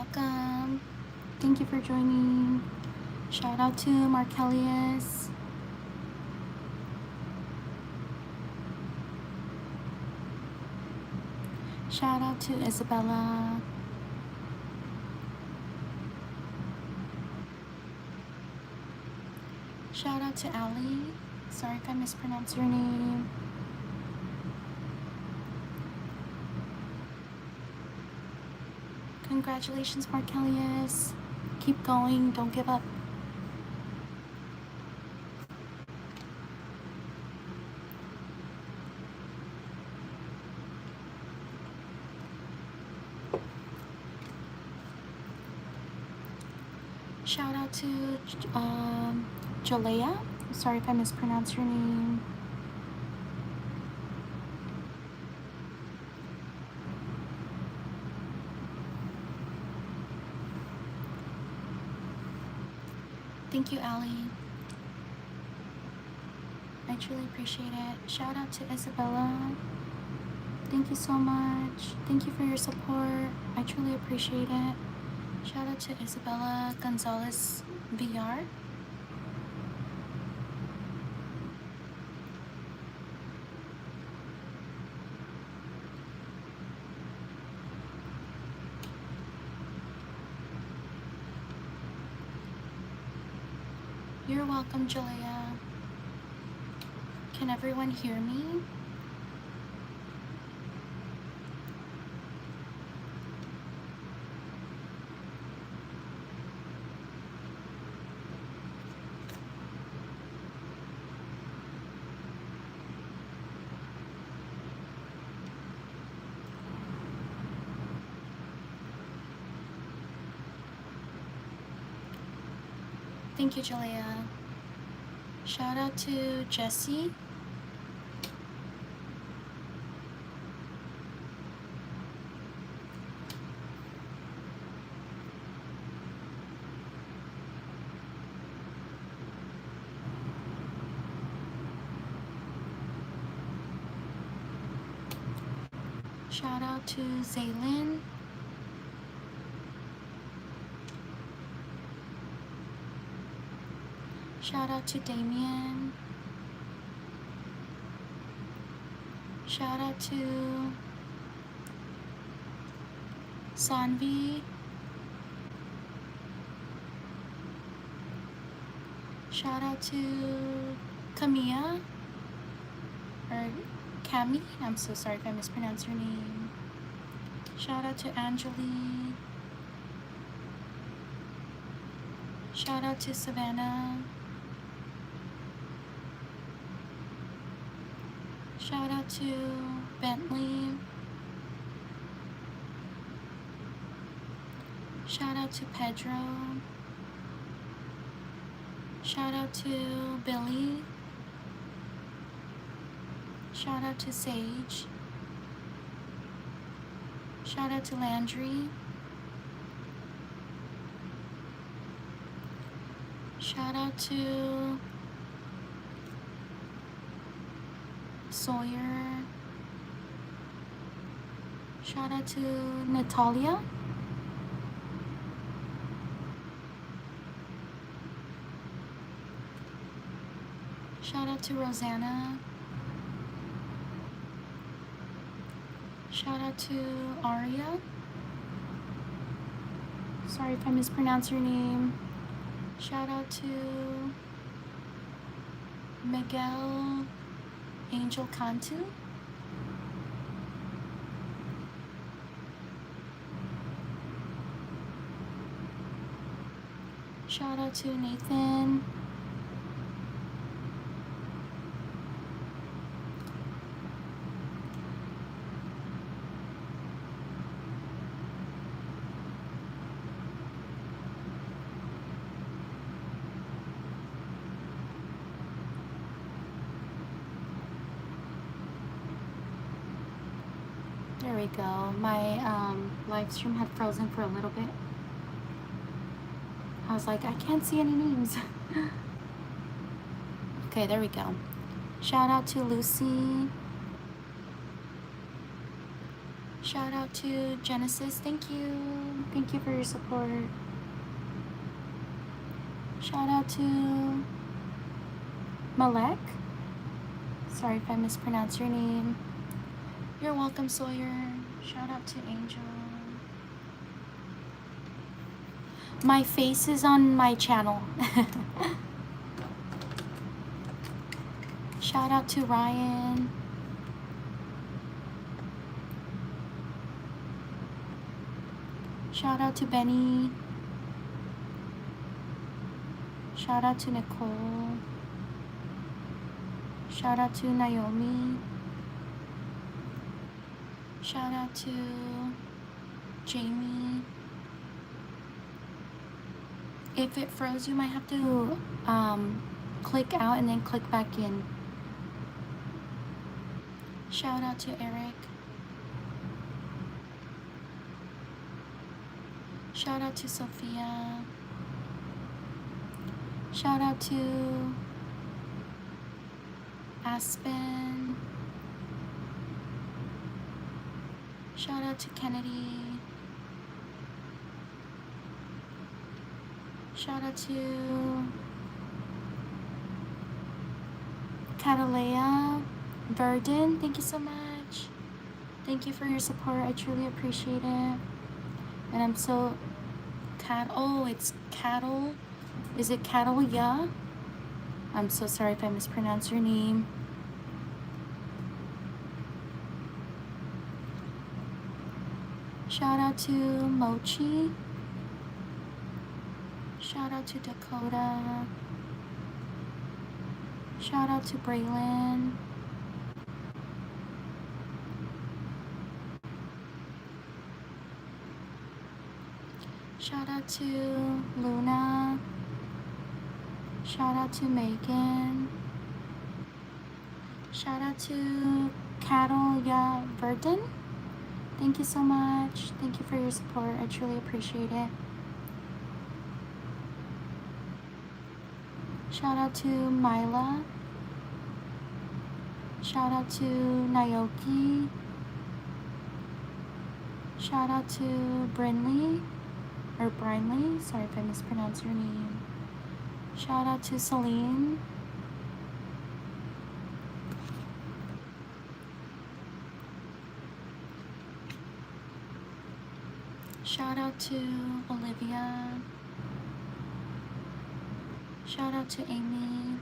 welcome. Thank you for joining. Shout out to Markellius. Shout out to Isabella. Shout out to Ali. Sorry if I mispronounced your name. Congratulations, Markellius. Keep going, don't give up. Shout out to Jalea. Sorry if I mispronounced your name. Thank you, Ali. I truly appreciate it. Shout out to Isabella. Thank you so much. Thank you for your support. I truly appreciate it. Shout out to Isabella Gonzalez VR. You're welcome, Jalea. Can everyone hear me? Thank you, Jalea. Shout out to Jessie. Shout out to Zaylin. Shout out to Damien. Shout out to Sanvi. Shout out to Camilla or Cami. I'm so sorry if I mispronounced your name. Shout out to Anjali. Shout out to Savannah. Shout out to Bentley. Shout out to Pedro. Shout out to Billy. Shout out to Sage. Shout out to Landry. Shout out to Sawyer. Shout out to Natalia. Shout out to Rosanna. Shout out to Aria. Sorry if I mispronounced your name. Shout out to Miguel Angel Cantu. Shout out to Nathan. There we go. My live stream had frozen for a little bit. I was like, I can't see any names. Okay, there we go. Shout out to Lucy. Shout out to Genesis. Thank you. Thank you for your support. Shout out to Malek. Sorry if I mispronounce your name. You're welcome, Sawyer. Shout out to Angel. My face is on my channel. Shout out to Ryan. Shout out to Benny. Shout out to Nicole. Shout out to Naomi. Shout out to Jamie. If it froze, you might have to click out and then click back in. Shout out to Eric. Shout out to Sophia. Shout out to Aspen. Shout out to Kennedy. Shout out to Catalea Verdon. Thank you so much. Thank you for your support. I truly appreciate it. And I'm so oh, it's cattle. Is it cattle? Yeah. I'm so sorry if I mispronounce your name. Shout out to Mochi. Shout out to Dakota. Shout out to Braylon. Shout out to Luna. Shout out to Megan. Shout out to Catalea Verdon. Thank you so much. Thank you for your support. I truly appreciate it. Shout out to Mila. Shout out to Naoki. Shout out to Brinley, or Brinley. Sorry if I mispronounced your name. Shout out to Celine. Shout out to Olivia. Shout out to Amy.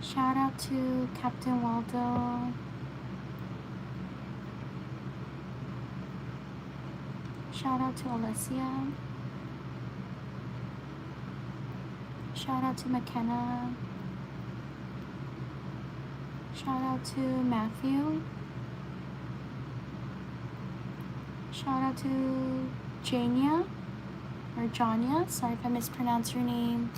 Shout out to Captain Waldo. Shout out to Alessia. Shout out to McKenna. Shout out to Matthew. Shout out to Jania, or Jania. Sorry if I mispronounced your name.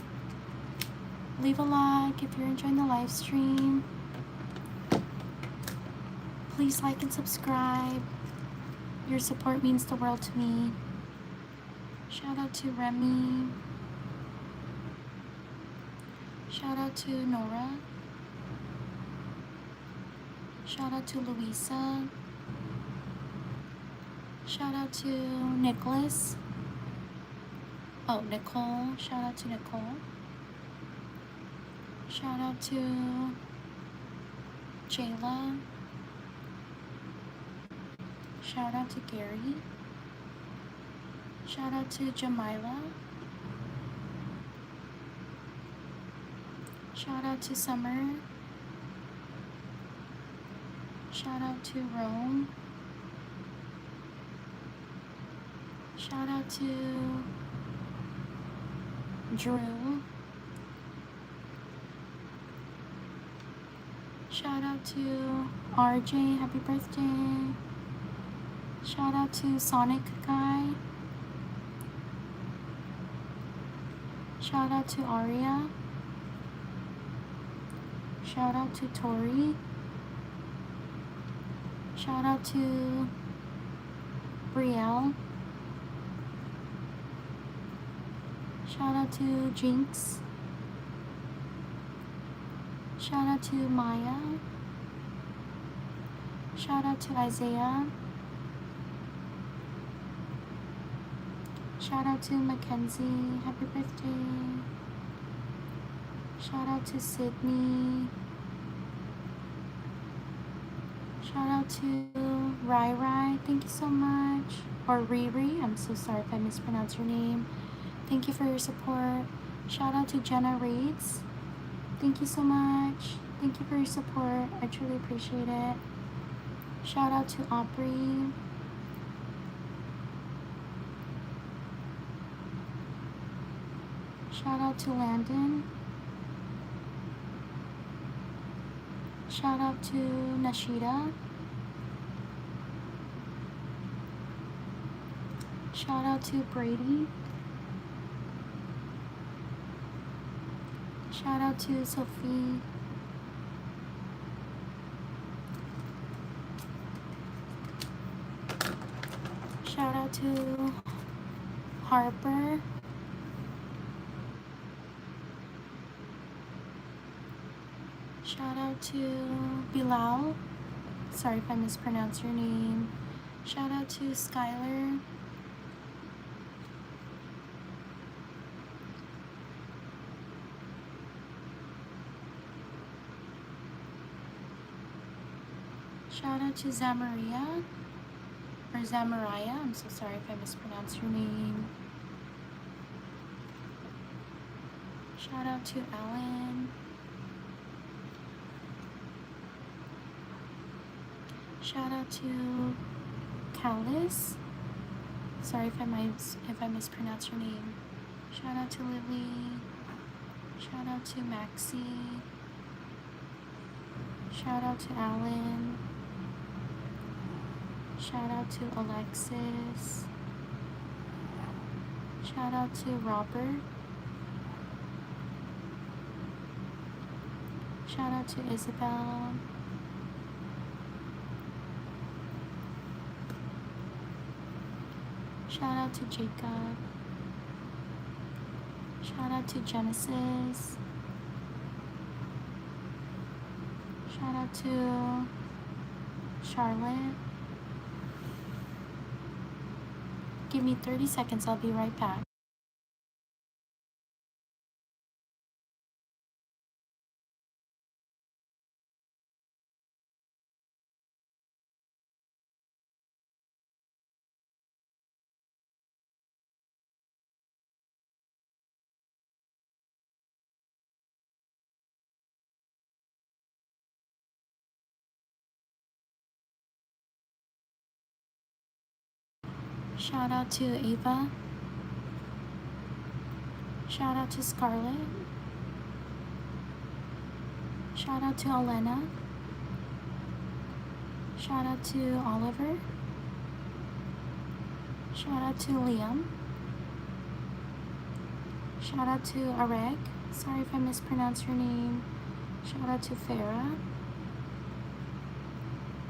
Leave a like if you're enjoying the live stream. Please like and subscribe. Your support means the world to me. Shout out to Remy. Shout out to Nora. Shout out to Louisa. Shout out to Nicholas. Oh, Nicole. Shout out to Nicole. Shout out to Jayla. Shout out to Gary. Shout out to Jamila. Shout out to Summer. Shout out to Rome. Shout out to Drew. Shout out to RJ, happy birthday. Shout out to Sonic Guy. Shout out to Aria. Shout out to Tori. Shout out to Brielle. Shout out to Jinx. Shout out to Maya. Shout out to Isaiah. Shout out to Mackenzie. Happy birthday. Shout out to Sydney. Shout out to Rai Rai. Thank you so much. Or Riri. I'm so sorry if I mispronounced your name. Thank you for your support. Shout out to Jenna Reeds. Thank you so much. Thank you for your support. I truly appreciate it. Shout out to Aubrey. Shout out to Landon. Shout out to Nashida. Shout out to Brady. Shout out to Sophie. Shout out to Harper. Shout out to Bilal. Sorry if I mispronounced your name. Shout out to Skylar. Shout out to Zamaria. Or Zamaria. I'm so sorry if I mispronounced your name. Shout out to Ellen. Shout out to Callis. Sorry if I mispronounced your name. Shout out to Lily. Shout out to Maxie. Shout out to Alan. Shout out to Alexis. Shout out to Robert. Shout out to Isabel. Shout out to Jacob. Shout out to Genesis. Shout out to Charlotte. Give me 30 seconds, I'll be right back. Shout out to Ava. Shout out to Scarlett. Shout out to Elena. Shout out to Oliver. Shout out to Liam. Shout out to Areg. Sorry if I mispronounced your name. Shout out to Farah.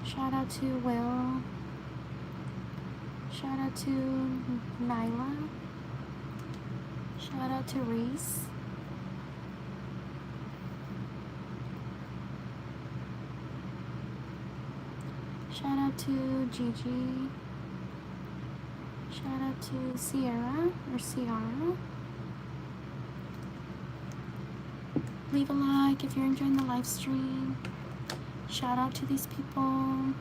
Shout out to Will. Shout out to Nyla. Shout out to Reese. Shout out to Gigi. Shout out to Sierra or Ciara. Leave a like if you're enjoying the live stream. Shout out to these people.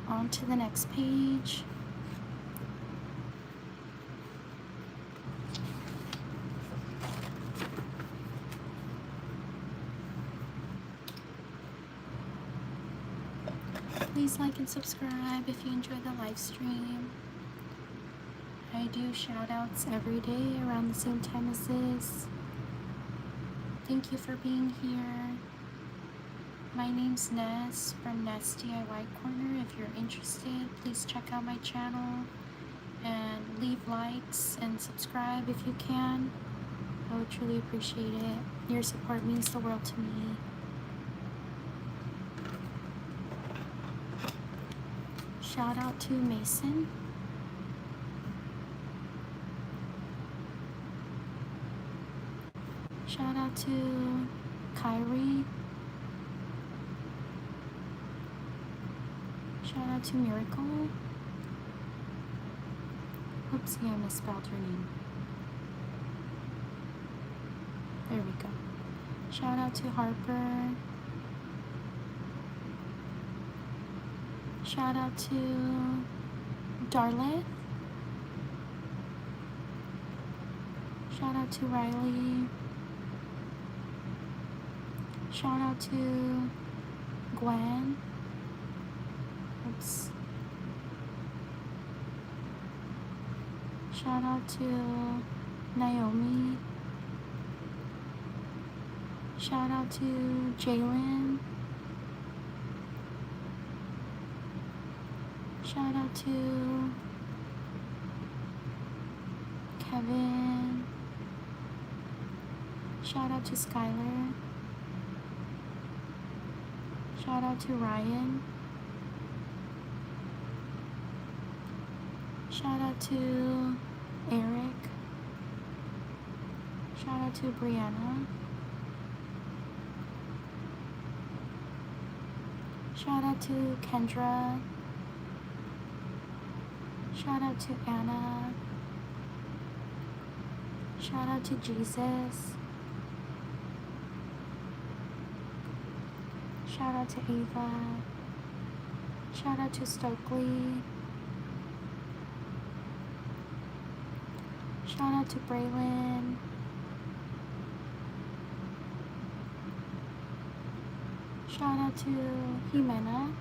On to the next page. Please like and subscribe if you enjoy the live stream. I do shout outs every day around the same time as this. Thank you for being here. My name's Ness from Ness DIY Corner. If you're interested, please check out my channel and leave likes and subscribe if you can. I would truly appreciate it. Your support means the world to me. Shout out to Mason. Shout out to Kyrie. Shout out to Miracle. Oopsie, I misspelled her name. There we go. Shout out to Harper. Shout out to Darlet. Shout out to Riley. Shout out to Gwen. Oops. Shout out to Naomi. Shout out to Jalen. Shout out to Kevin. Shout out to Skylar. Shout out to Ryan. Shout out to Eric. Shout out to Brianna. Shout out to Kendra. Shout out to Anna. Shout out to Jesus. Shout out to Ava. Shout out to Stokely. Shout out to Braylon. Shout out to Jimena.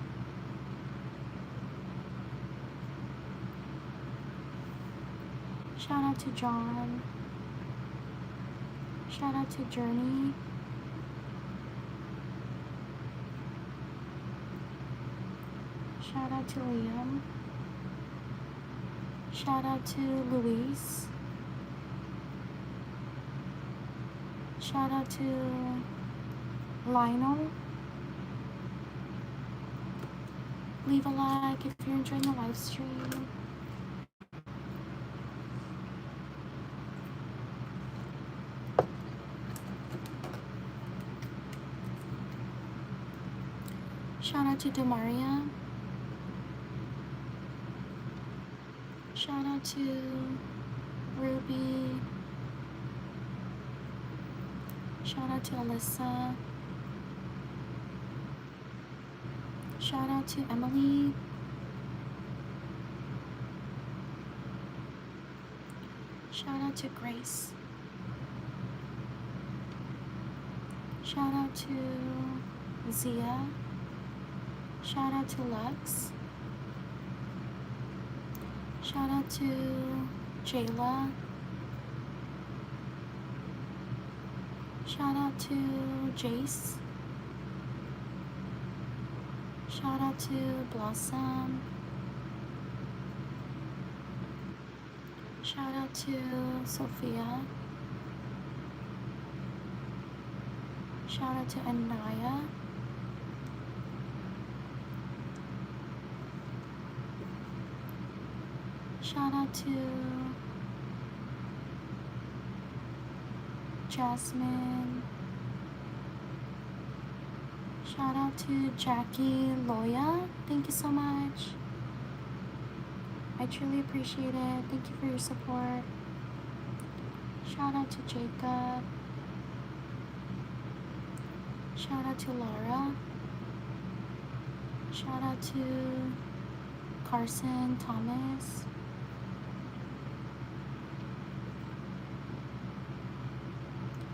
Shout out to John. Shout out to Journey. Shout out to Liam. Shout out to Luis. Shout out to Lionel. Leave a like if you're enjoying the live stream. Shout out to Demaria. Shout out to Ruby. Shout out to Alyssa. Shout out to Emily. Shout out to Grace. Shout out to Zia. Shout out to Lux. Shout out to Jayla. Shout out to Jace. Shout out to Blossom. Shout out to Sophia. Shout out to Anaya. Shout out to Jasmine. Shout out to Jackie Loya. Thank you so much. I truly appreciate it. Thank you for your support. Shout out to Jacob. Shout out to Laura. Shout out to Carson Thomas.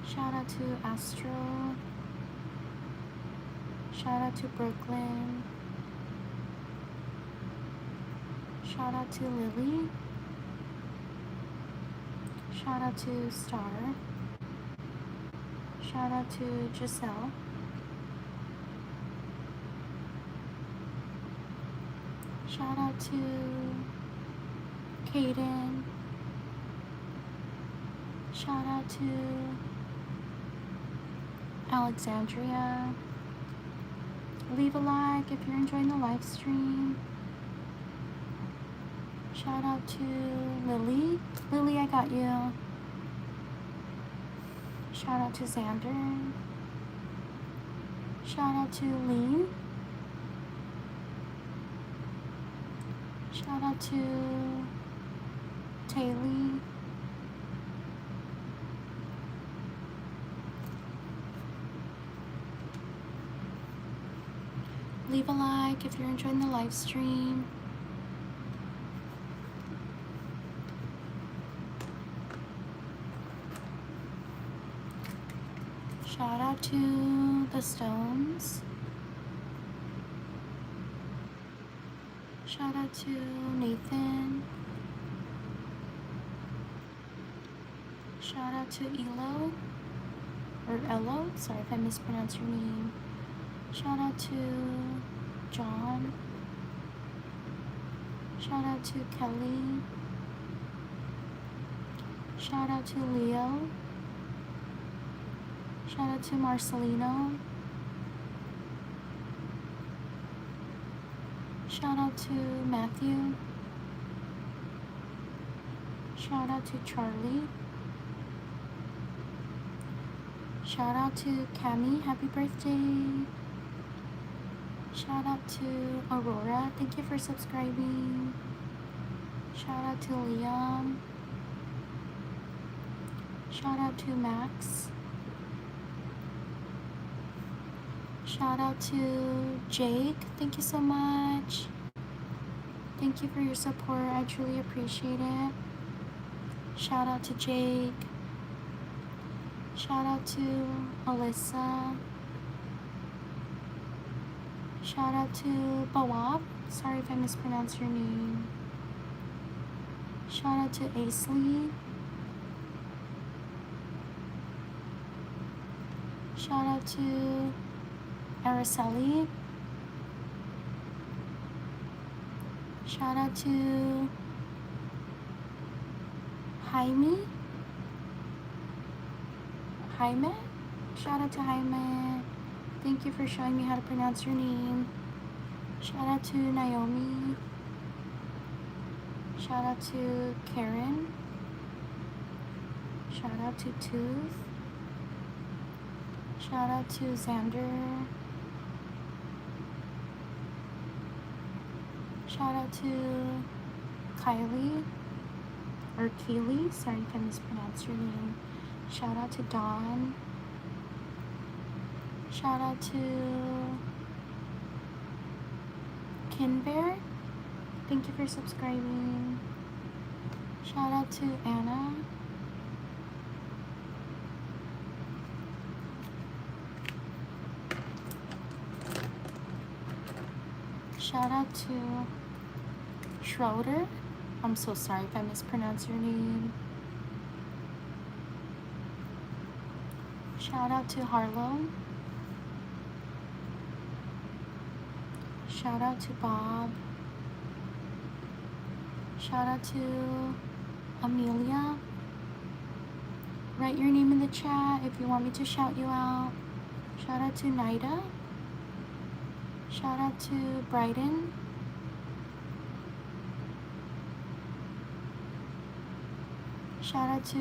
Shout out to Astro. Shout out to Brooklyn. Shout out to Lily. Shout out to Star. Shout out to Giselle. Shout out to Kaden. Shout out to Alexandria. Leave a like if you're enjoying the live stream. Shout out to Lily. Lily, I got you. Shout out to Xander. Shout out to Lean. Shout out to Taylor. Leave a like if you're enjoying the live stream. Shout out to the Stones. Shout out to Nathan. Shout out to Elo, or Elo, sorry if I mispronounced your name. Shout out to John. Shout out to Kelly. Shout out to Leo. Shout out to Marcelino. Shout out to Matthew. Shout out to Charlie. Shout out to Cami, happy birthday. Shout out to Aurora, thank you for subscribing. Shout out to Liam. Shout out to Max. Shout out to Jake, thank you so much. Thank you for your support, I truly appreciate it. Shout out to Jake. Shout out to Alyssa. Shout out to Bawab, sorry if I mispronounced your name. Shout out to Aisley. Shout out to Araceli. Shout out to Jaime. Shout out to Jaime. Thank you for showing me how to pronounce your name. Shout out to Naomi. Shout out to Karen. Shout out to Tooth. Shout out to Xander. Shout out to Kylie, or Keely, sorry if I mispronounced your name. Shout out to Dawn. Shout out to Kinbear, thank you for subscribing. Shout out to Anna. Shout out to Schroeder. I'm so sorry if I mispronounced your name. Shout out to Harlow. Shout out to Bob. Shout out to Amelia. Write your name in the chat if you want me to shout you out. Shout out to Nida. Shout out to Bryden. Shout out to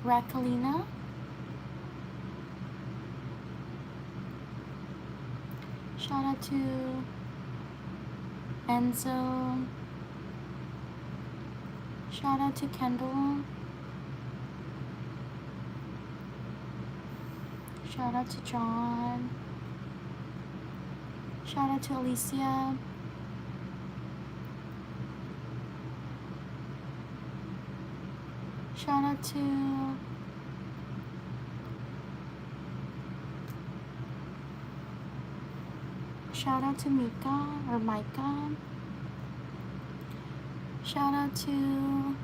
Rakalina. Shout out to Enzo. Shout out to Kendall. Shout out to John. Shout out to Alicia. Shout out to Mika or Micah. Shout out to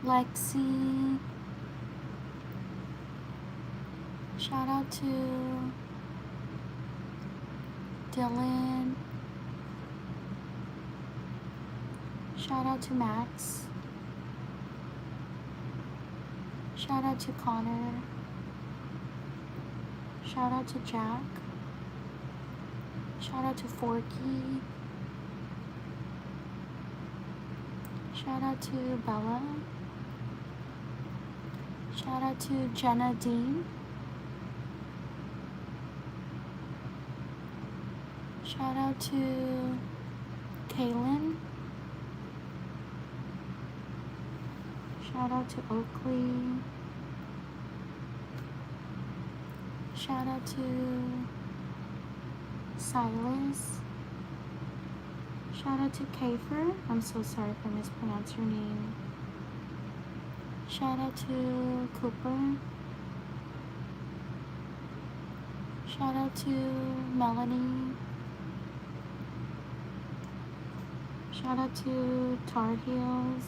Lexi. Shout out to Dylan. Shout out to Max. Shout out to Connor. Shout out to Jack. Shout out to Forky. Shout out to Bella. Shout out to Jenna Dean. Shout out to Kaylin. Shout out to Oakley. Shout out to Silas. Shout out to Kafer. I'm so sorry if I mispronounced your name. Shout out to Cooper. Shout out to Melanie. Shout out to Tar Heels.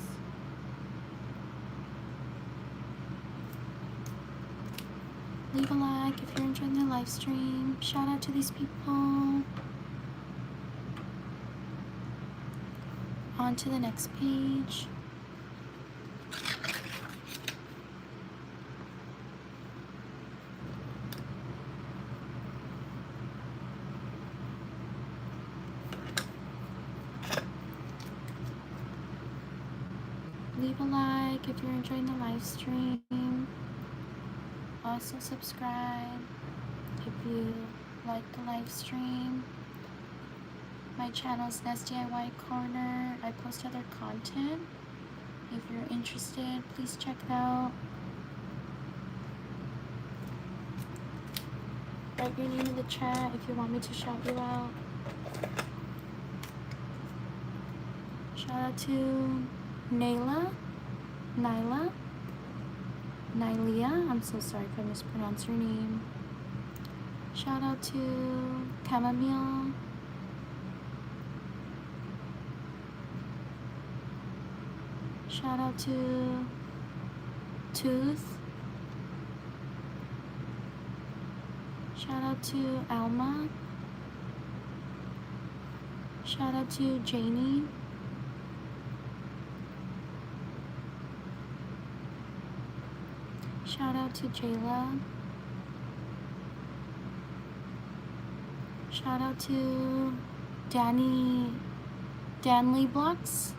Leave a like if you're enjoying the live stream. Shout out to these people. On to the next page. Leave a like if you're enjoying the live stream. Also subscribe if you like the live stream. My channel is DIY Corner. I post other content. If you're interested, please check it out. Write your name in the chat if you want me to shout you out. Shout out to Nyla, I'm so sorry if I mispronounced your name. Shout out to Chamomile. Shout out to Tooth. Shout out to Alma. Shout out to Janie. Shout out to Jayla. Shout out to Danley Blocks.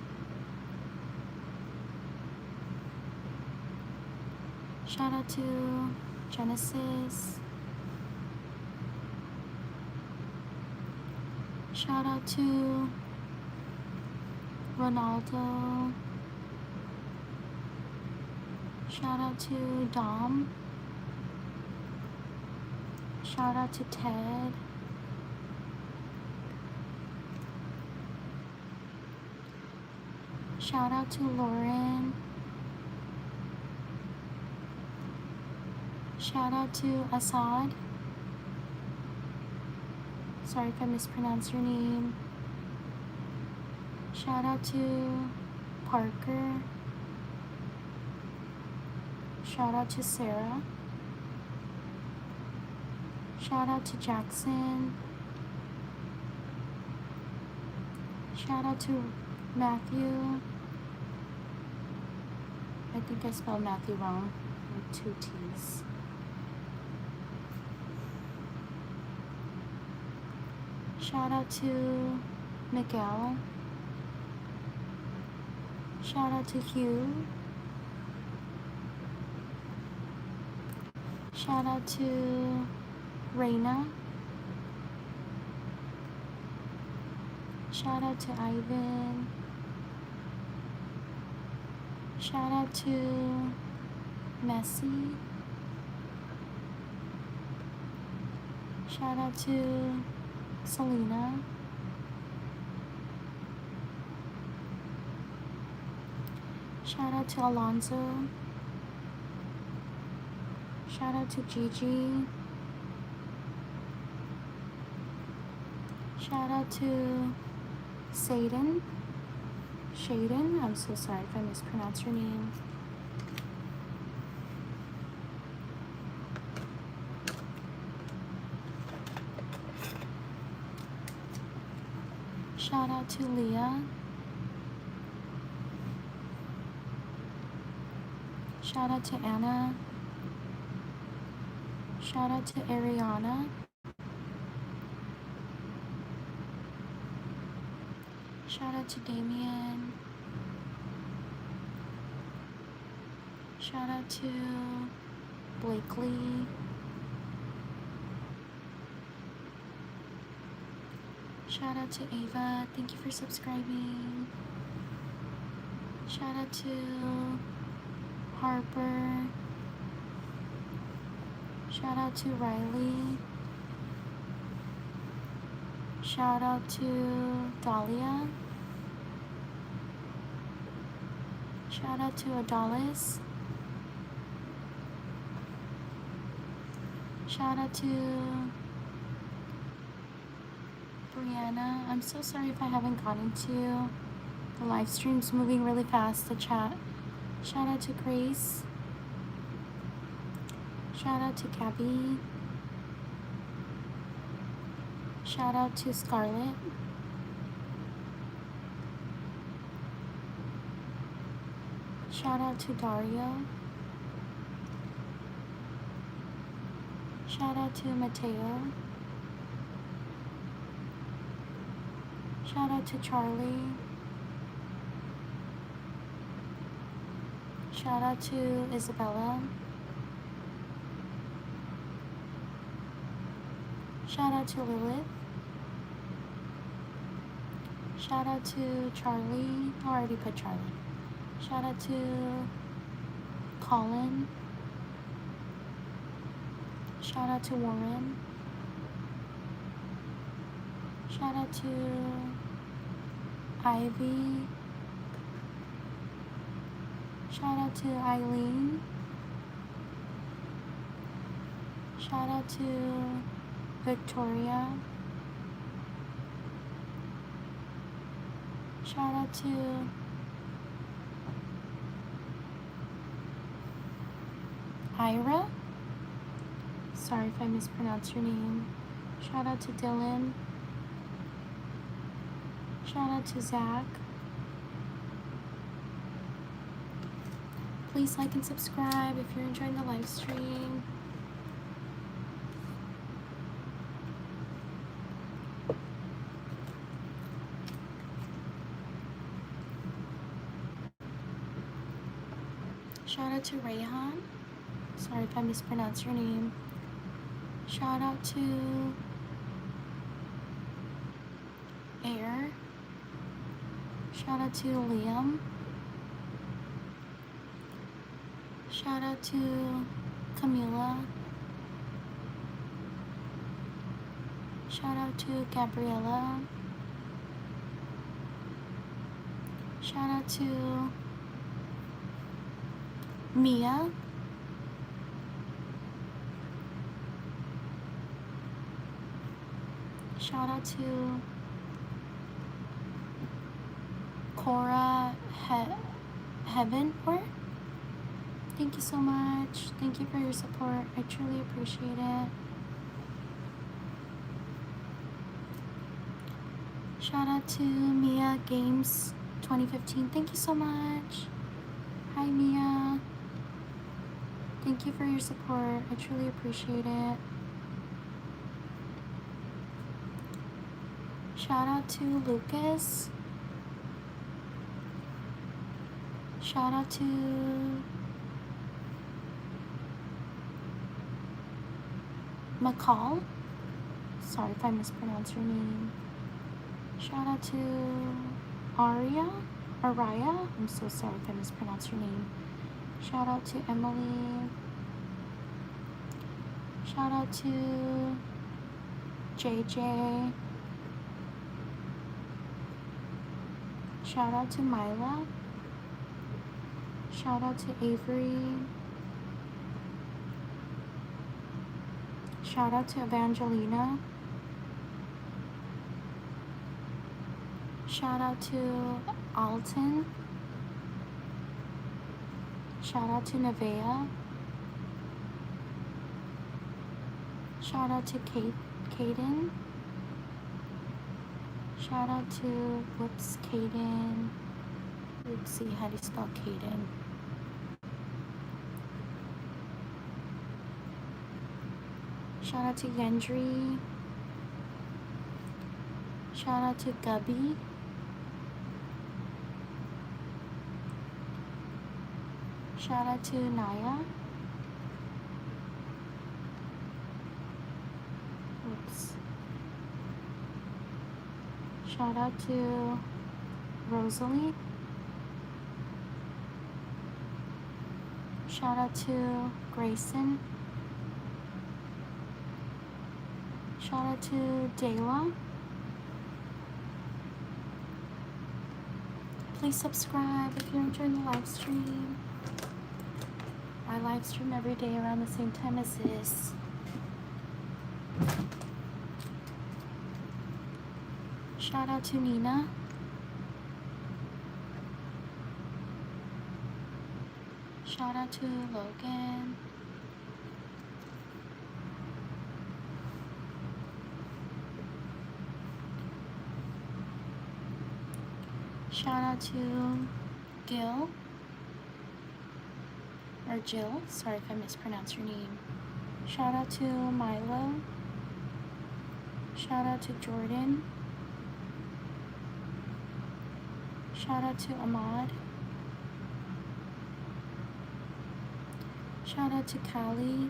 Shout out to Genesis. Shout out to Ronaldo. Shout out to Dom. Shout out to Ted. Shout out to Lauren. Shout out to Assad. Sorry if I mispronounced your name. Shout out to Parker. Shout out to Sarah. Shout out to Jackson. Shout out to Matthew. I think I spelled Matthew wrong with 2 T's. Shout out to Miguel. Shout out to Hugh. Shout out to Raina. Shout out to Ivan. Shout out to Messi. Shout out to Selena. Shout out to Alonzo. Shout out to Gigi. Shout out to Shaden. I'm so sorry if I mispronounced your name. Shout out to Leah. Shout out to Anna. Shout out to Ariana. Shout out to Damien. Shout out to Blakely. Shout out to Ava. Thank you for subscribing. Shout out to Harper. Shout out to Riley. Shout out to Dahlia. Shout out to Adalis. Shout out to Brianna. I'm so sorry if I haven't gotten to you. The live stream's moving really fast, the chat. Shout out to Grace. Shout out to Gabby. Shout out to Scarlett. Shout out to Dario. Shout out to Mateo. Shout out to Charlie. Shout out to Isabella. Shout out to Lilith. Shout out to Charlie. I already put Charlie. Shout out to Colin. Shout out to Warren. Shout out to Ivy. Shout out to Eileen. Shout out to Victoria. Shout out to Ira. Sorry if I mispronounced your name. Shout out to Dylan. Shout out to Zach. Please like and subscribe if you're enjoying the live stream. Shout out to Rayhan. Sorry if I mispronounced your name. Shout out to Air. Shout out to Liam. Shout out to Camila. Shout out to Gabriella. Shout out to Mia. Shout out to Cora Heavenport. Thank you so much. Thank you for your support. I truly appreciate it. Shout out to Mia Games 2015. Thank you so much. Hi Mia. Thank you for your support. I truly appreciate it. Shout out to Lucas. Shout out to McCall. Sorry if I mispronounced your name. Shout out to Araya. I'm so sorry if I mispronounced your name. Shout out to Emily. Shout out to JJ. Shout out to Myla. Shout out to Avery. Shout out to Evangelina. Shout out to Alton. Shout out to Nevaeh. Shout out to Kaden. Shout out to, Kaden. Let's see, how do you spell Kaden? Shout out to Yendri. Shout out to Gubby. Shout out to Naya. Oops. Shout out to Rosalie. Shout out to Grayson. Shout out to Dayla. Please subscribe if you're enjoying the live stream. I live stream every day around the same time as this. Shout out to Nina. Shout out to Logan. Shout out to Gil. Or Jill. Sorry if I mispronounced your name. Shout out to Milo. Shout out to Jordan. Shout out to Ahmad. Shout out to Callie.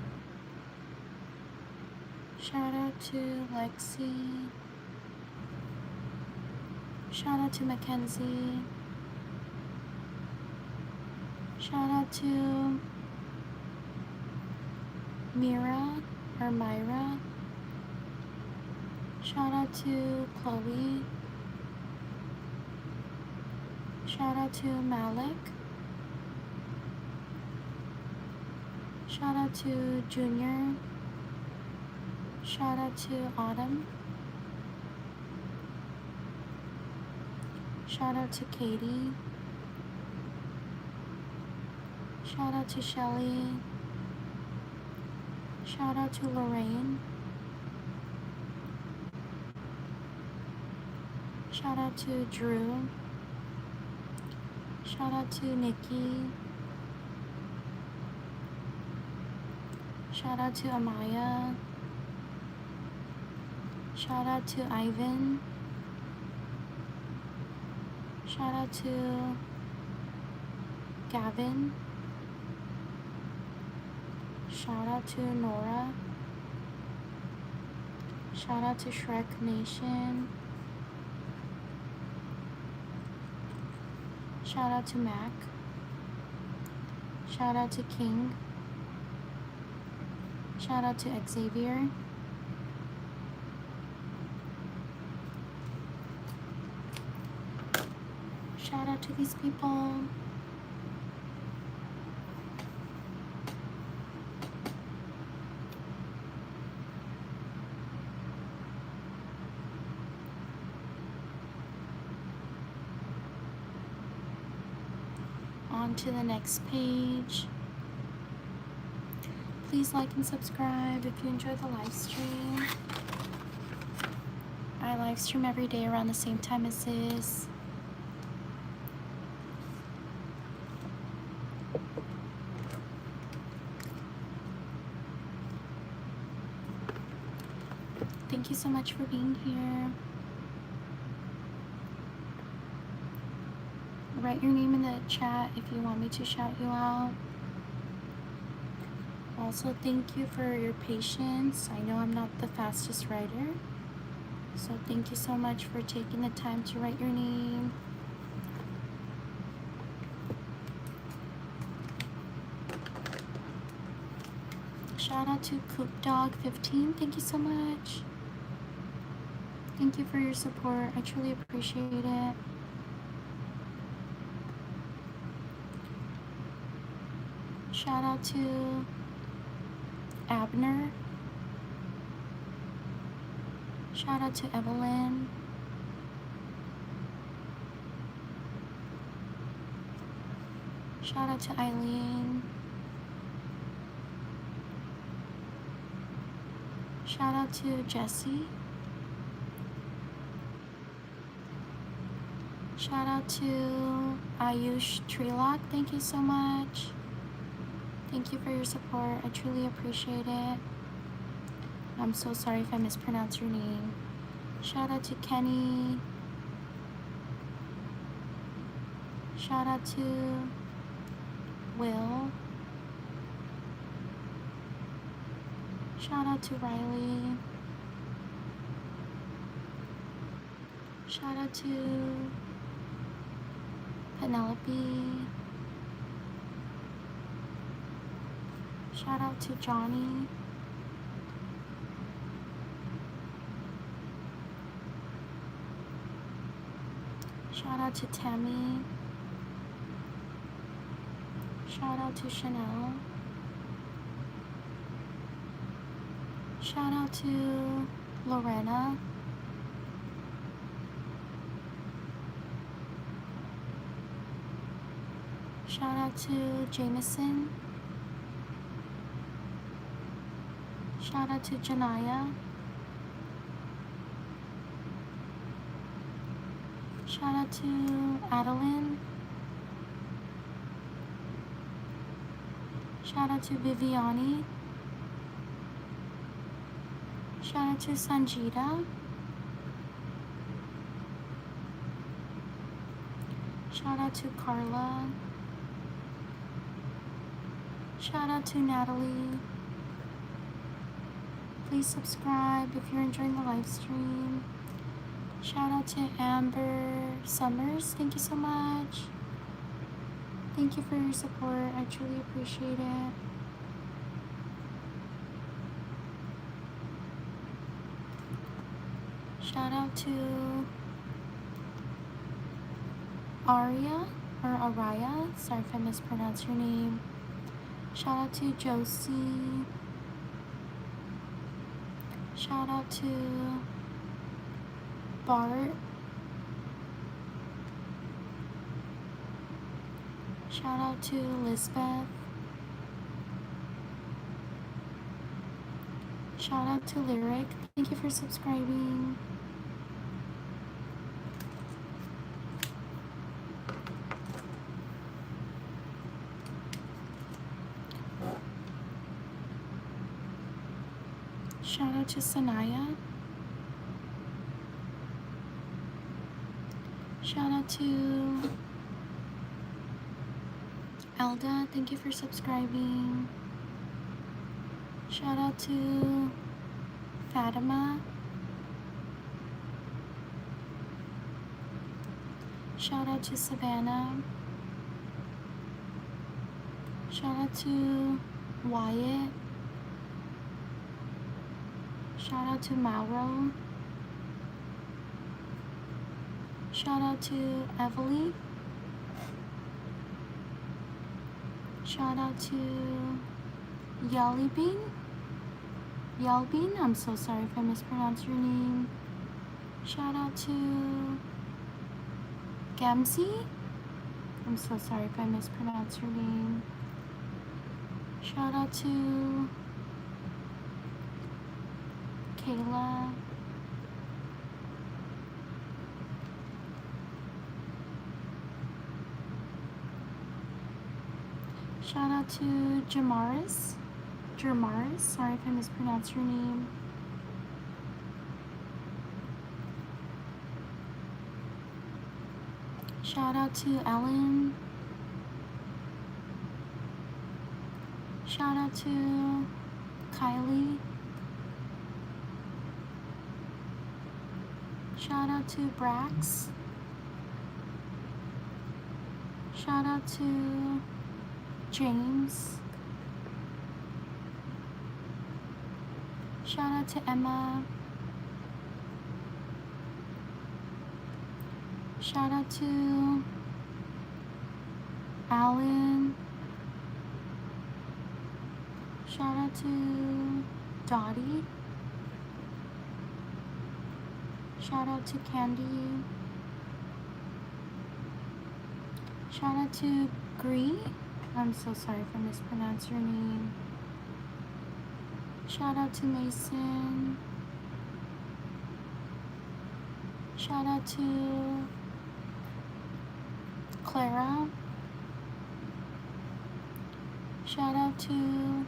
Shout out to Lexi. Shout out to Mackenzie. Shout out to Mira or Myra. Shout out to Chloe. Shout out to Malik. Shout out to Junior. Shout out to Autumn. Shout out to Katie. Shout out to Shelly. Shout out to Lorraine. Shout out to Drew. Shout out to Nikki. Shout out to Amaya. Shout out to Ivan. Shout out to Gavin. Shout out to Nora. Shout out to Shrek Nation. Shout out to Mac. Shout out to King. Shout out to Xavier. Shout out to these people. On to the next page. Please like and subscribe if you enjoy the live stream. I live stream every day around the same time as this. Thank you so much for being here. Write your name in the chat if you want me to shout you out. Also, thank you for your patience. I know I'm not the fastest writer, so thank you so much for taking the time to write your name. Shout out to CoopDog15. Thank you so much. Thank you for your support. I truly appreciate it. Shout out to Abner. Shout out to Evelyn. Shout out to Eileen. Shout out to Jesse. Shout out to Ayush Treelock. Thank you so much. Thank you for your support. I truly appreciate it. I'm so sorry if I mispronounced your name. Shout out to Kenny. Shout out to Will. Shout out to Riley. Shout out to Penelope. Shout out to Johnny. Shout out to Tammy. Shout out to Chanel. Shout out to Lorena. Shout out to Jameson. Shout out to Janaya. Shout out to Adeline. Shout out to Viviani. Shout out to Sanjita. Shout out to Carla. Shout out to Natalie. Please subscribe if you're enjoying the live stream. Shout out to Amber Summers. Thank you so much. Thank you for your support. I truly appreciate it. Shout out to Aria or Araya. Sorry if I mispronounced your name. Shout out to Josie. Shout out to Bart. Shout out to Lisbeth. Shout out to Lyric. Thank you for subscribing. Shout out to Sanaya. Shout out to Elda. Thank you for subscribing. Shout out to Fatima. Shout out to Savannah. Shout out to Wyatt. Shout out to Mauro. Shout out to Evely. Shout out to Yalibin. Yalbin, I'm so sorry if I mispronounced your name. Shout out to Gamzi. I'm so sorry if I mispronounced your name. Shout out to Kayla. Shout out to Jamaris. Sorry if I mispronounced your name. Shout out to Ellen. Shout out to Kylie. Shout out to Brax. Shout out to James. Shout out to Emma. Shout out to Alan. Shout out to Dottie. Shout out to Candy. Shout out to Gree. I'm so sorry if I mispronounced your name. Shout out to Mason. Shout out to Clara. Shout out to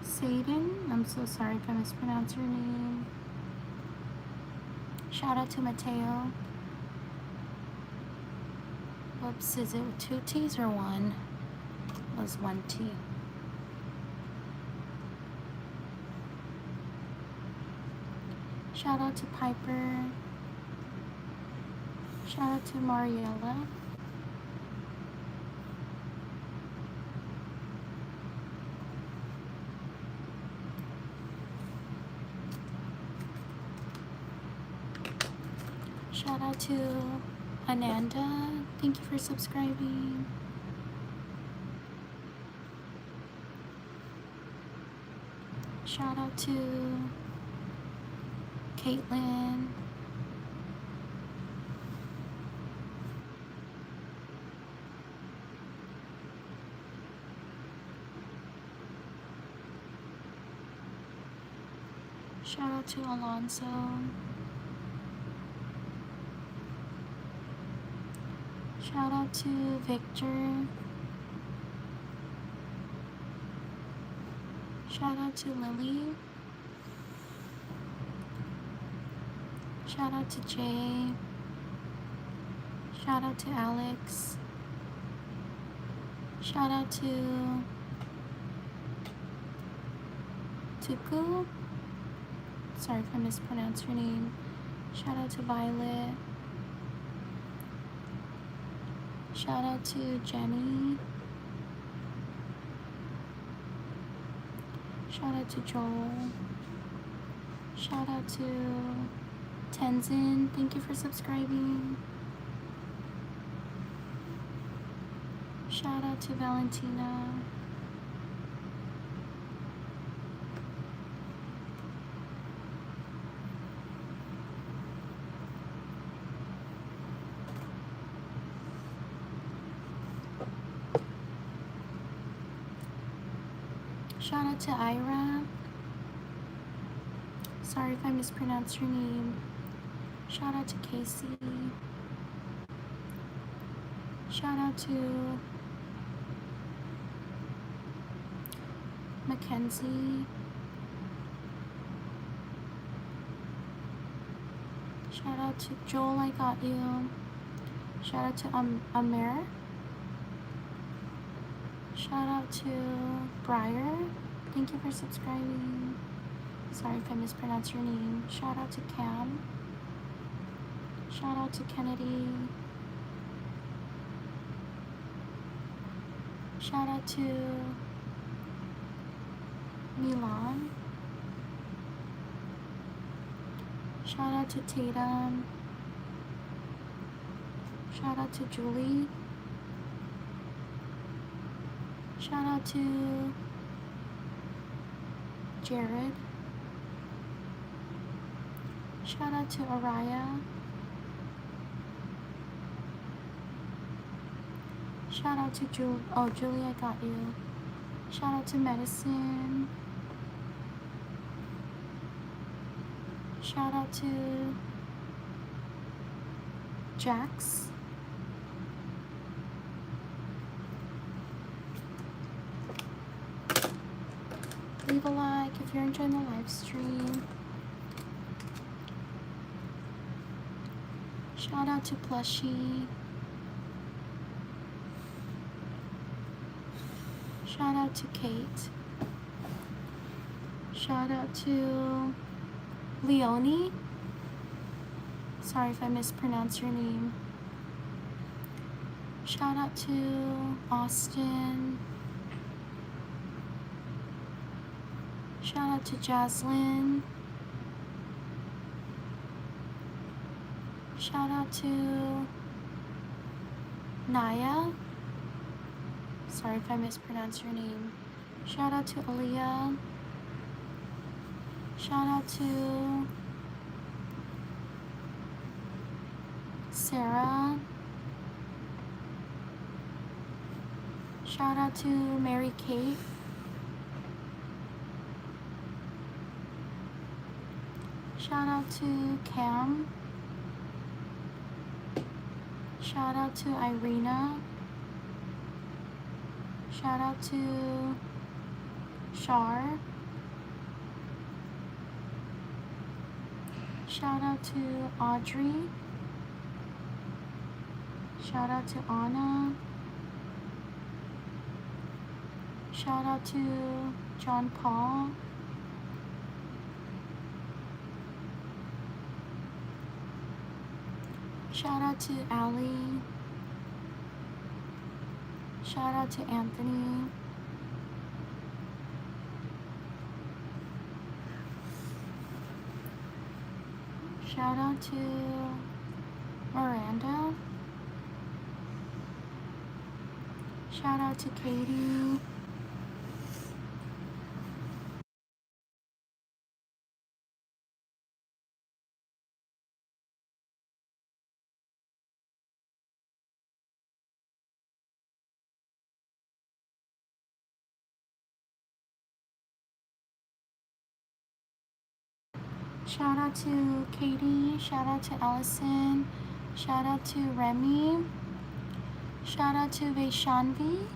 Satan. I'm so sorry if I mispronounced your name. Shout out to Mateo. Whoops, is it 2 T's or 1? It was 1 T. Shout out to Piper. Shout out to Mariella. Shout out to Ananda. Thank you for subscribing. Shout out to Caitlin. Shout out to Alonso. Shout out to Victor. Shout out to Lily. Shout out to Jay. Shout out to Alex. Shout out to Tuku. Sorry if I mispronounced her name. Shout out to Violet. Shout out to Jenny. Shout out to Joel. Shout out to Tenzin. Thank you for subscribing. Shout out to Valentina. Shout out to Ira. Sorry if I mispronounced your name. Shout out to Casey. Shout out to Mackenzie. Shout out to Joel, I got you. Shout out to Amer. Shout out to Briar. Thank you for subscribing. Sorry if I mispronounced your name. Shout out to Cam. Shout out to Kennedy. Shout out to Milan. Shout out to Tatum. Shout out to Julie. Shout out to Jared. Shout out to Araya. Shout out to Julie. Oh, Julie, I got you. Shout out to Medicine. Shout out to Jax. Leave a like if you're enjoying the live stream. Shout out to Plushie. Shout out to Kate. Shout out to Leonie. Sorry if I mispronounced your name. Shout out to Austin. Shout out to Jaslyn. Shout out to Naya. Sorry if I mispronounced your name. Shout out to Aaliyah. Shout out to Sarah. Shout out to Mary Kate. Shout out to Cam. Shout out to Irina. Shout out to Shar. Shout out to Audrey. Shout out to Anna. Shout out to John Paul. Shout out to Allie. Shout out to Anthony. Shout out to Miranda. Shout out to Katie. Shout out to Katie. Shout out to Allison. Shout out to Remy. Shout out to Vaishnavi.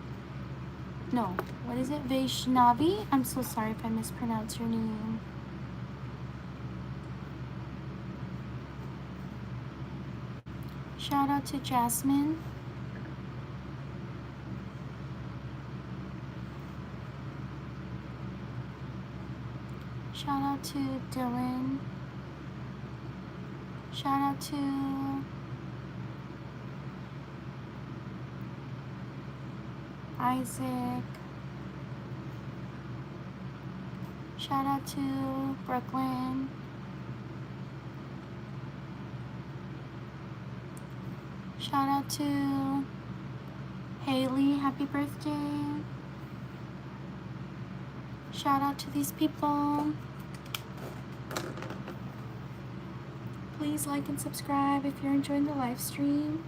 No, what is it? Vaishnavi? I'm so sorry if I mispronounce your name. Shout out to Jasmine. Shout out to Dylan. Shout out to Isaac. Shout out to Brooklyn. Shout out to Haley. Happy birthday. Shout out to these people. Please like and subscribe if you're enjoying the live stream.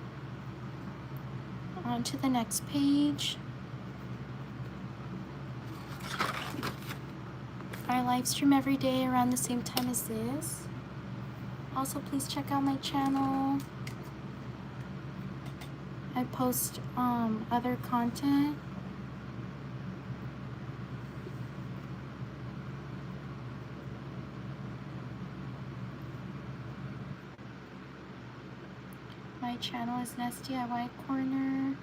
On to the next page. I live stream every day around the same time as this. Also, please check out my channel. I post other content. My channel is Nesty DIY Corner.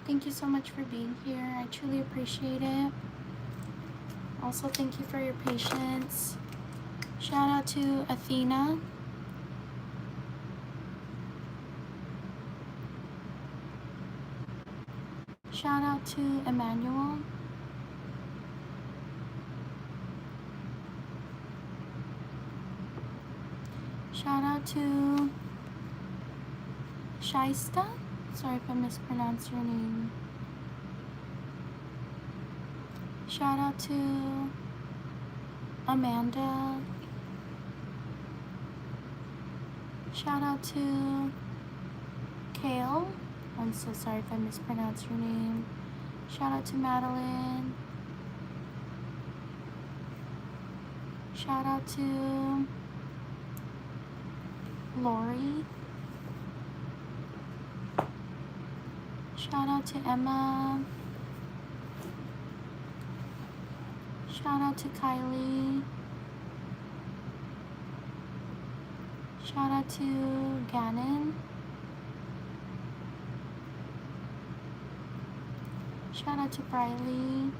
Thank you so much for being here. I truly appreciate it. Also, thank you for your patience. Shout out to Athena. Shout out to Emmanuel. Shout out to Shaista. Sorry if I mispronounced your name. Shout out to Amanda. Shout out to Kale. I'm so sorry if I mispronounced your name. Shout out to Madeline. Shout out to Lori. Shout out to Emma. Shout out to Kylie. Shout out to Gannon. Shout out to Briley.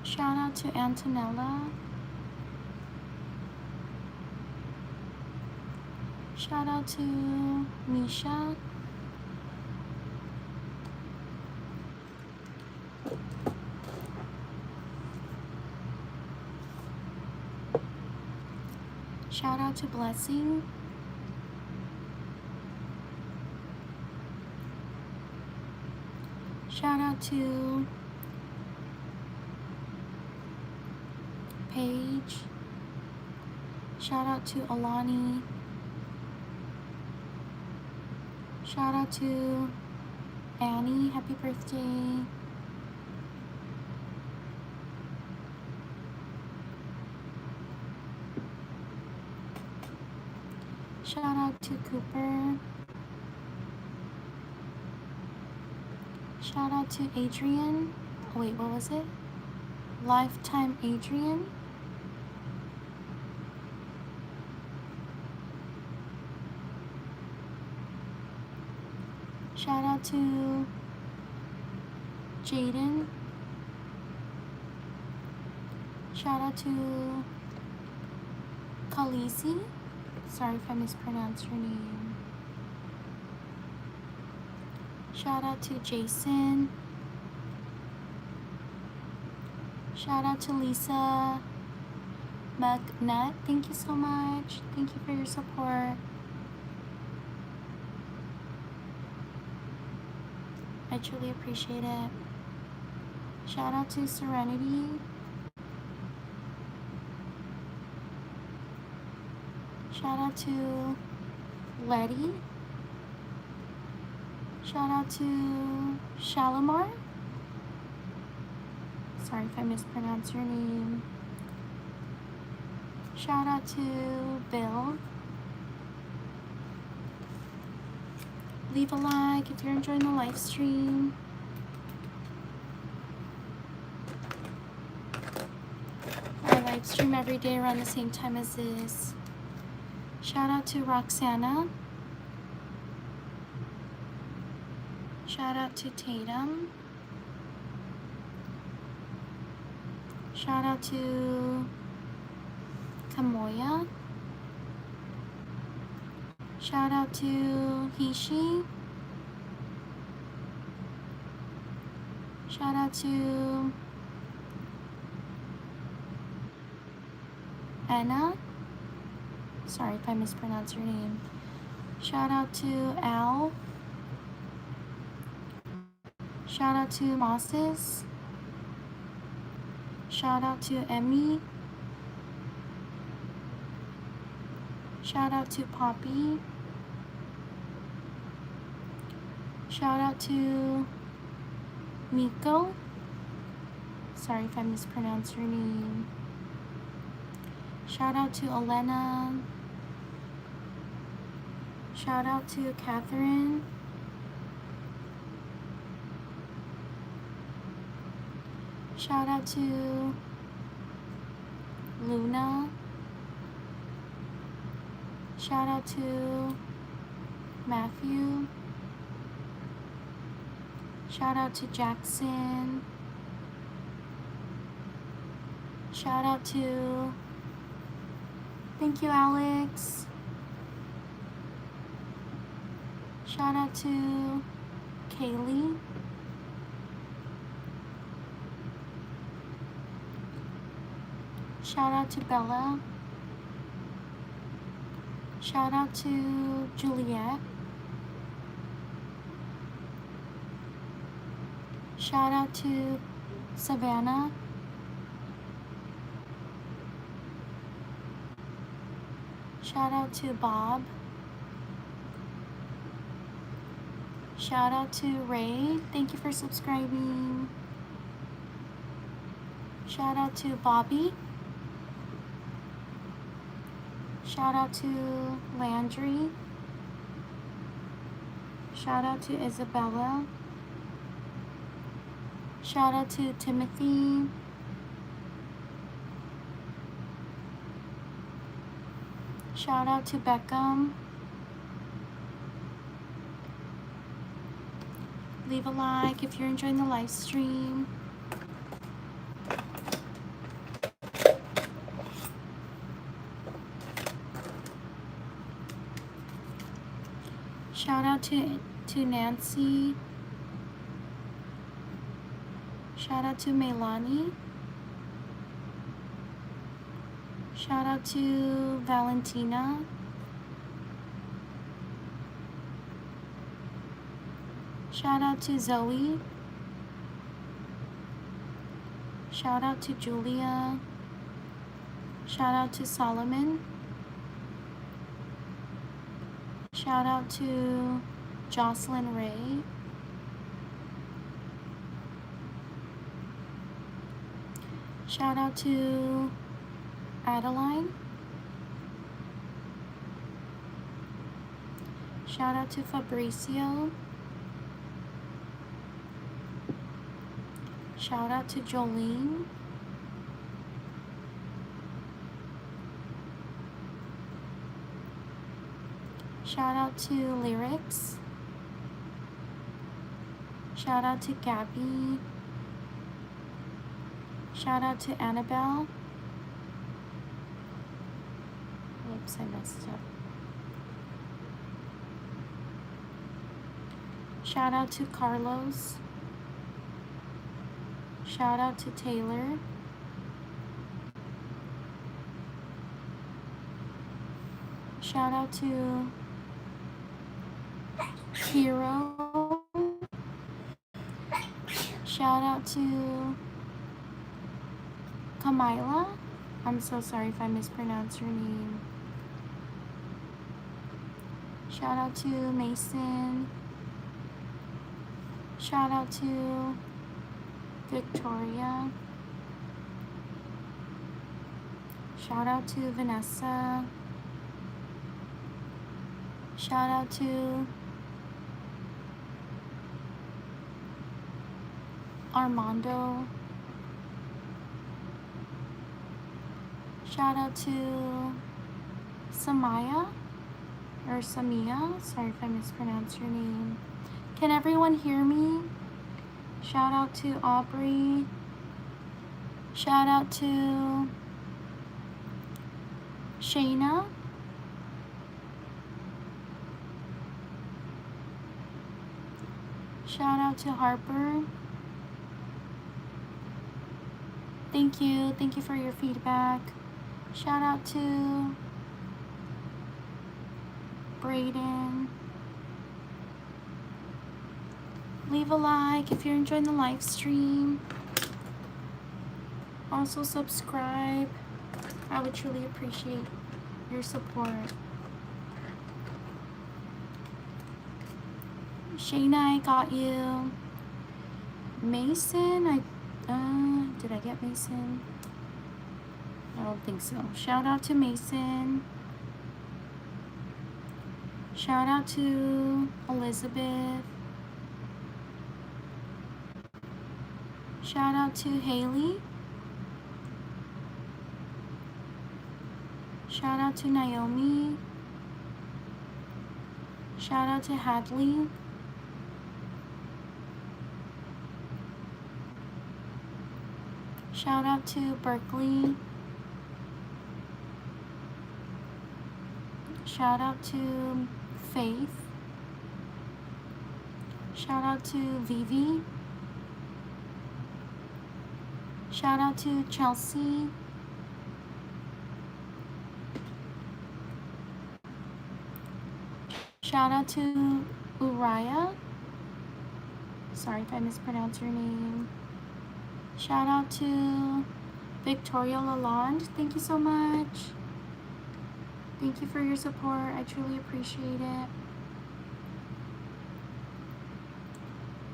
Shout out to Antonella. Shout out to Misha. Shout out to Blessing. Shout out to Paige. Shout out to Alani. Shout out to Annie. Happy birthday. Shout out to Cooper. Shout out to Adrian. Oh, wait, what was it? Lifetime Adrian. Shout out to Jaden. Shout out to Khaleesi. Sorry if I mispronounced your name. Shout out to Jason. Shout out to Lisa McNutt. Thank you so much. Thank you for your support. I truly appreciate it. Shout out to Serenity. Shout out to Letty. Shout out to Shalimar. Sorry if I mispronounced your name. Shout out to Bill. Leave a like if you're enjoying the live stream. I live stream every day around the same time as this. Shout out to Roxana. Shout out to Tatum. Shout out to Kamoya. Shout out to Hishi. Shout out to Anna. Sorry if I mispronounced your name. Shout out to Al. Shout out to Moses. Shout out to Emmy. Shout out to Poppy. Shout out to Miko. Sorry if I mispronounced your name. Shout out to Elena. Shout out to Catherine. Shout out to Luna. Shout out to Matthew. Shout out to Jackson. Shout out to, thank you, Alex. Shout out to Kaylee. Shout out to Bella. Shout out to Juliet. Shout out to Savannah. Shout out to Bob. Shout out to Ray. Thank you for subscribing. Shout out to Bobby. Shout out to Landry. Shout out to Isabella. Shout out to Timothy. Shout out to Beckham. Leave a like if you're enjoying the live stream. Shout out to Nancy. Shout out to Melani. Shout out to Valentina. Shout out to Zoe. Shout out to Julia. Shout out to Solomon. Shout out to Jocelyn Ray. Shout out to Adeline. Shout out to Fabricio. Shout out to Jolene. Shout out to Lyrics. Shout out to Gabby. Shout out to Annabelle. Oops, I messed up. Shout out to Carlos. Shout out to Taylor. Shout out to Hero. Shout out to Kamila. I'm so sorry if I mispronounce your name. Shout out to Mason. Shout out to Victoria. Shout out to Vanessa. Shout out to Armando. Shout out to Samaya or Samia. Sorry if I mispronounced your name. Can everyone hear me? Shout out to Aubrey. Shout out to Shayna. Shout out to Harper. Thank you. Thank you for your feedback. Shout out to Brayden. Leave a like if you're enjoying the live stream. Also subscribe. I would truly appreciate your support. Shayna, I got you. Mason, did I get Mason? I don't think so. Shout out to Mason. Shout out to Elizabeth. Shout out to Haley. Shout out to Naomi. Shout out to Hadley. Shout out to Berkeley. Shout out to Faith. Shout out to Vivi. Shout out to Chelsea. Shout out to Uriah. Sorry if I mispronounced your name. Shout out to Victoria Lalonde. Thank you so much. Thank you for your support. I truly appreciate it.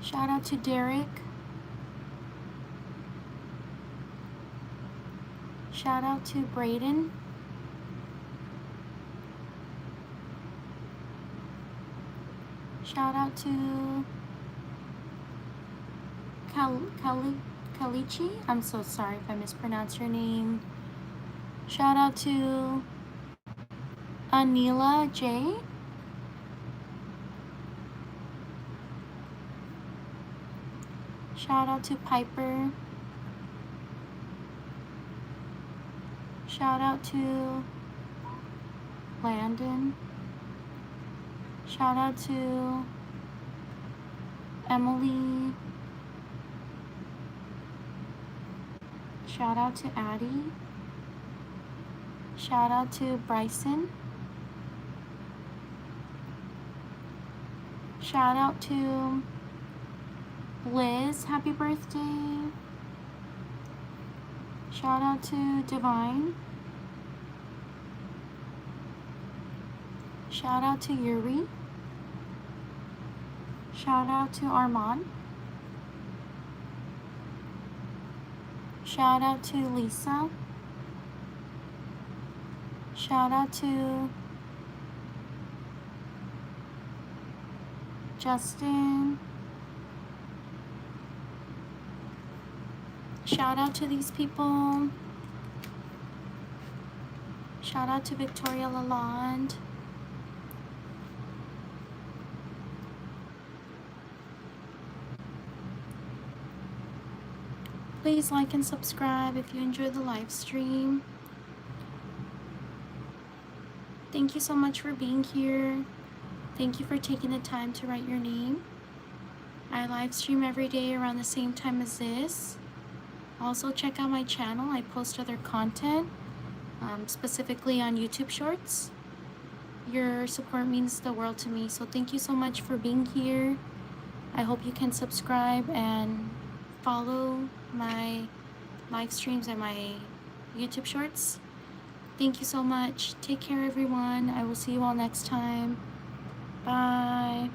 Shout out to Derek. Shout out to Brayden. Shout out to Kalichi. I'm so sorry if I mispronounced your name. Shout out to Anila J. Shout out to Piper. Shout out to Landon. Shout out to Emily. Shout out to Addie. Shout out to Bryson. Shout out to Liz. Happy birthday. Shout out to Divine. Shout out to Yuri. Shout out to Armand. Shout out to Lisa. Shout out to Justin. Shout out to these people. Shout out to Victoria Lalonde. Please like and subscribe if you enjoy the live stream. Thank you so much for being here. Thank you for taking the time to write your name. I live stream every day around the same time as this. Also check out my channel. I post other content, specifically on YouTube Shorts. Your support means the world to me, so thank you so much for being here. I hope you can subscribe and follow my live streams and my YouTube Shorts. Thank you so much. Take care, everyone. I will see you all next time. Bye.